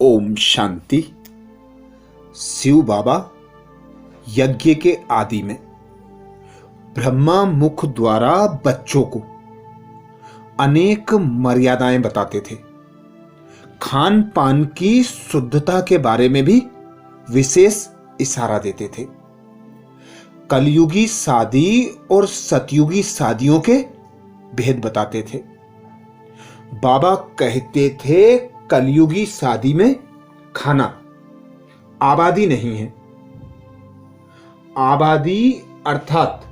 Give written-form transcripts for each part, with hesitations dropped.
ओम शांति। शिव बाबा यज्ञ के आदि में ब्रह्मा मुख द्वारा बच्चों को अनेक मर्यादाएं बताते थे। खान पान की शुद्धता के बारे में भी विशेष इशारा देते थे। कलयुगी शादी और सतयुगी शादियों के भेद बताते थे। बाबा कहते थे कलयुगी शादी में खाना आबादी नहीं है। आबादी अर्थात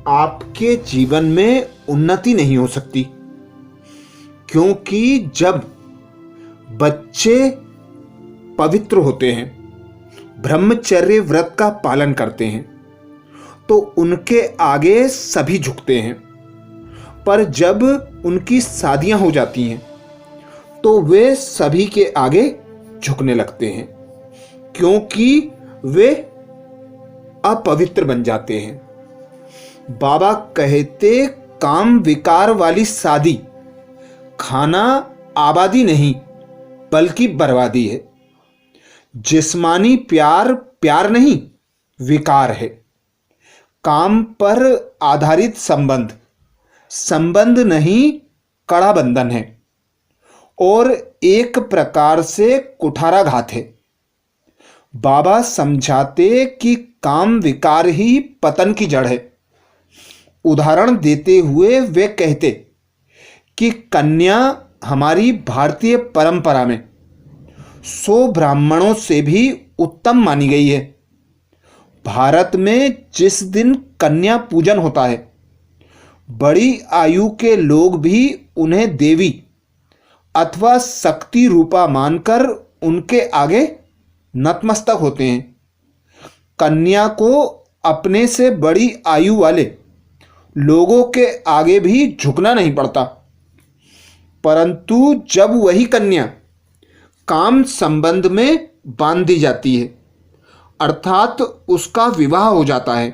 आपके जीवन में उन्नति नहीं हो सकती, क्योंकि जब बच्चे पवित्र होते हैं, ब्रह्मचर्य व्रत का पालन करते हैं, तो उनके आगे सभी झुकते हैं। पर जब उनकी शादियां हो जाती हैं तो वे सभी के आगे झुकने लगते हैं, क्योंकि वे अपवित्र बन जाते हैं। बाबा कहते काम विकार वाली शादी खाना आबादी नहीं बल्कि बर्बादी है। जिस्मानी प्यार प्यार नहीं विकार है। काम पर आधारित संबंध संबंध नहीं कड़ा बंधन है और एक प्रकार से कुठाराघात है। बाबा समझाते कि काम विकार ही पतन की जड़ है। उदाहरण देते हुए वे कहते कि कन्या हमारी भारतीय परंपरा में 100 ब्राह्मणों से भी उत्तम मानी गई है। भारत में जिस दिन कन्या पूजन होता है, बड़ी आयु के लोग भी उन्हें देवी अथवा शक्ति रूपा मानकर उनके आगे नतमस्तक होते हैं। कन्या को अपने से बड़ी आयु वाले लोगों के आगे भी झुकना नहीं पड़ता, परंतु जब वही कन्या काम संबंध में बांध दी जाती है, अर्थात उसका विवाह हो जाता है,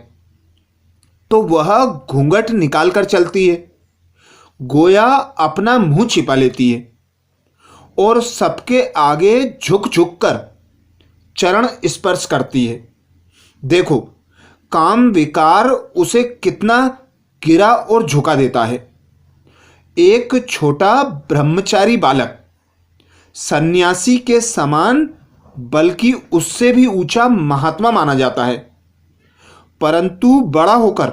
तो वह घूंघट निकालकर चलती है, गोया अपना मुंह छिपा लेती है और सबके आगे झुक झुक कर चरण स्पर्श करती है। देखो काम विकार उसे कितना गिरा और झुका देता है। एक छोटा ब्रह्मचारी बालक सन्यासी के समान बल्कि उससे भी ऊंचा महात्मा माना जाता है, परंतु बड़ा होकर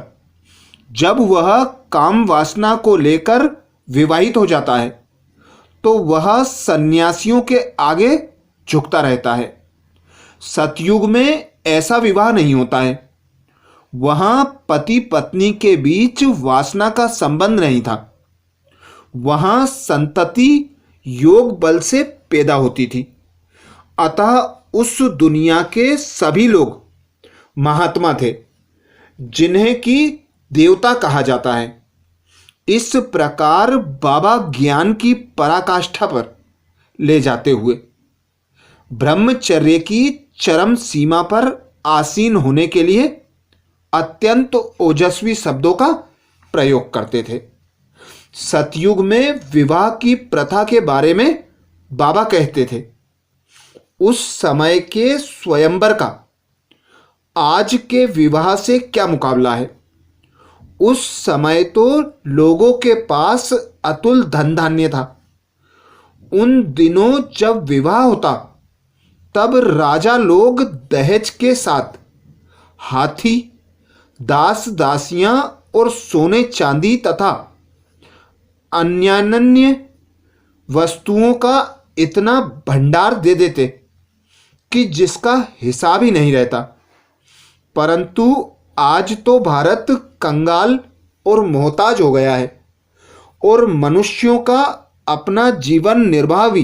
जब वह काम वासना को लेकर विवाहित हो जाता है तो वह सन्यासियों के आगे झुकता रहता है। सतयुग में ऐसा विवाह नहीं होता है। वहां पति पत्नी के बीच वासना का संबंध नहीं था। वहां संतति योग बल से पैदा होती थी। अतः उस दुनिया के सभी लोग महात्मा थे, जिन्हें कि देवता कहा जाता है। इस प्रकार बाबा ज्ञान की पराकाष्ठा पर ले जाते हुए ब्रह्मचर्य की चरम सीमा पर आसीन होने के लिए अत्यंत ओजस्वी शब्दों का प्रयोग करते थे। सतयुग में विवाह की प्रथा के बारे में बाबा कहते थे, उस समय के स्वयंवर का आज के विवाह से क्या मुकाबला है। उस समय तो लोगों के पास अतुल धन धान्य था। उन दिनों जब विवाह होता तब राजा लोग दहेज के साथ हाथी, दास दासियां और सोने चांदी तथा अन्यान्य वस्तुओं का इतना भंडार दे देते कि जिसका हिसाब ही नहीं रहता। परंतु आज तो भारत कंगाल और मोहताज हो गया है और मनुष्यों का अपना जीवन निर्वाह भी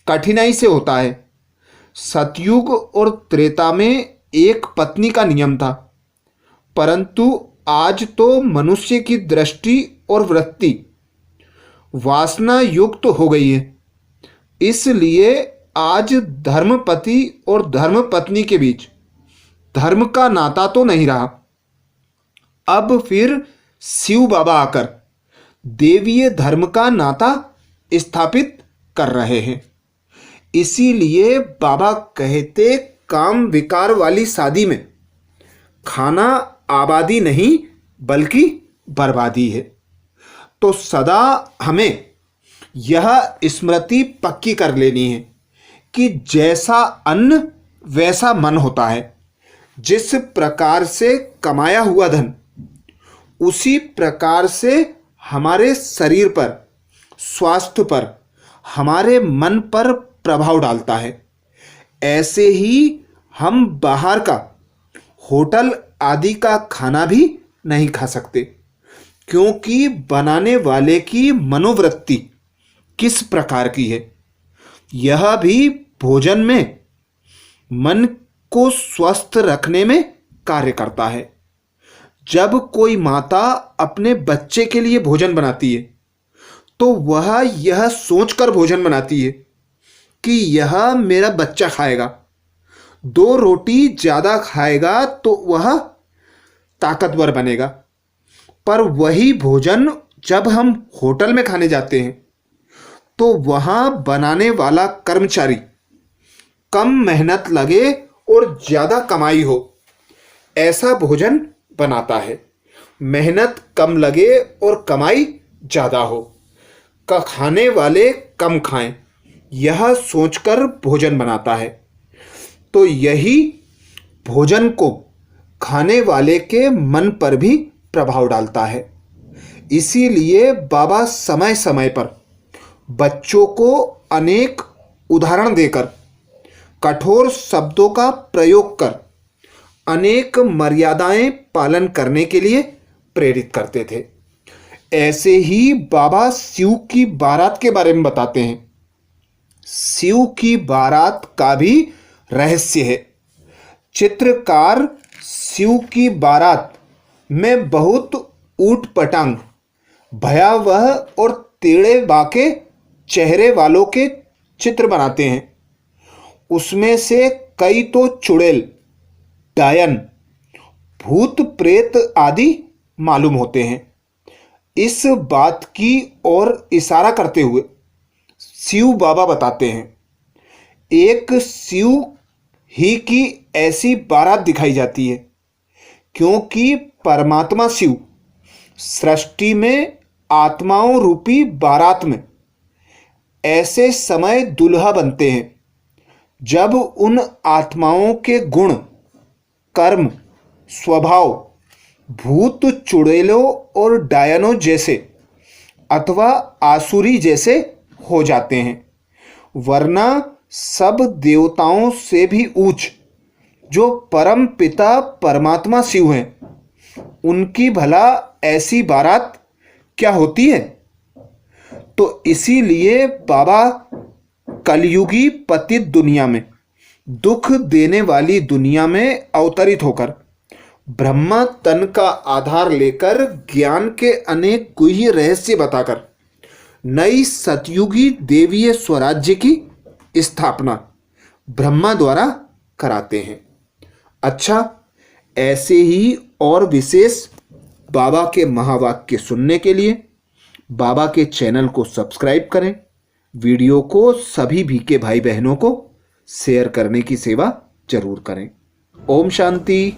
कठिनाई से होता है। सतयुग और त्रेता में एक पत्नी का नियम था, परंतु आज तो मनुष्य की दृष्टि और वृत्ति वासना युक्त हो गई है। इसलिए आज धर्मपति और धर्मपत्नी के बीच धर्म का नाता तो नहीं रहा। अब फिर शिव बाबा आकर देवीय धर्म का नाता स्थापित कर रहे हैं। इसीलिए बाबा कहते काम विकार वाली शादी में खाना आबादी नहीं बल्कि बर्बादी है। तो सदा हमें यह स्मृति पक्की कर लेनी है कि जैसा अन्न वैसा मन होता है। जिस प्रकार से कमाया हुआ धन उसी प्रकार से हमारे शरीर पर, स्वास्थ्य पर, हमारे मन पर प्रभाव डालता है। ऐसे ही हम बाहर का, होटल आदि का खाना भी नहीं खा सकते, क्योंकि बनाने वाले की मनोवृत्ति किस प्रकार की है यह भी भोजन में मन को स्वस्थ रखने में कार्य करता है। जब कोई माता अपने बच्चे के लिए भोजन बनाती है तो वह यह सोचकर भोजन बनाती है कि यह मेरा बच्चा खाएगा, 2 रोटी ज़्यादा खाएगा तो वह ताकतवर बनेगा। पर वही भोजन जब हम होटल में खाने जाते हैं तो वहाँ बनाने वाला कर्मचारी कम मेहनत लगे और ज़्यादा कमाई हो ऐसा भोजन बनाता है। मेहनत कम लगे और कमाई ज़्यादा हो, खाने वाले कम खाएं, यह सोचकर भोजन बनाता है। तो यही भोजन को खाने वाले के मन पर भी प्रभाव डालता है। इसीलिए बाबा समय समय पर बच्चों को अनेक उदाहरण देकर, कठोर शब्दों का प्रयोग कर अनेक मर्यादाएं पालन करने के लिए प्रेरित करते थे। ऐसे ही बाबा शिव की बारात के बारे में बताते हैं। शिव की बारात का भी रहस्य है। चित्रकार शिव की बारात में बहुत ऊट पटांग, भयावह और टेढ़े बाके चेहरे वालों के चित्र बनाते हैं। उसमें से कई तो चुड़ैल, डायन, भूत प्रेत आदि मालूम होते हैं। इस बात की ओर इशारा करते हुए शिव बाबा बताते हैं, एक शिव ही की ऐसी बारात दिखाई जाती है, क्योंकि परमात्मा शिव सृष्टि में आत्माओं रूपी बारात में ऐसे समय दुल्हा बनते हैं जब उन आत्माओं के गुण, कर्म, स्वभाव भूत चुड़ैलों और डायनों जैसे अथवा आसुरी जैसे हो जाते हैं, वरना सब देवताओं से भी ऊंच जो परम पिता परमात्मा शिव हैं, उनकी भला ऐसी बारात क्या होती है। तो इसीलिए बाबा कलयुगी पतित दुनिया में, दुख देने वाली दुनिया में अवतरित होकर ब्रह्मा तन का आधार लेकर ज्ञान के अनेक गुह्य रहस्य बताकर नई सतयुगी देवीय स्वराज्य की स्थापना ब्रह्मा द्वारा कराते हैं। अच्छा, ऐसे ही और विशेष बाबा के महावाक्य सुनने के लिए बाबा के चैनल को सब्सक्राइब करें, वीडियो को सभी भीखे भाई बहनों को शेयर करने की सेवा जरूर करें। ओम शांति।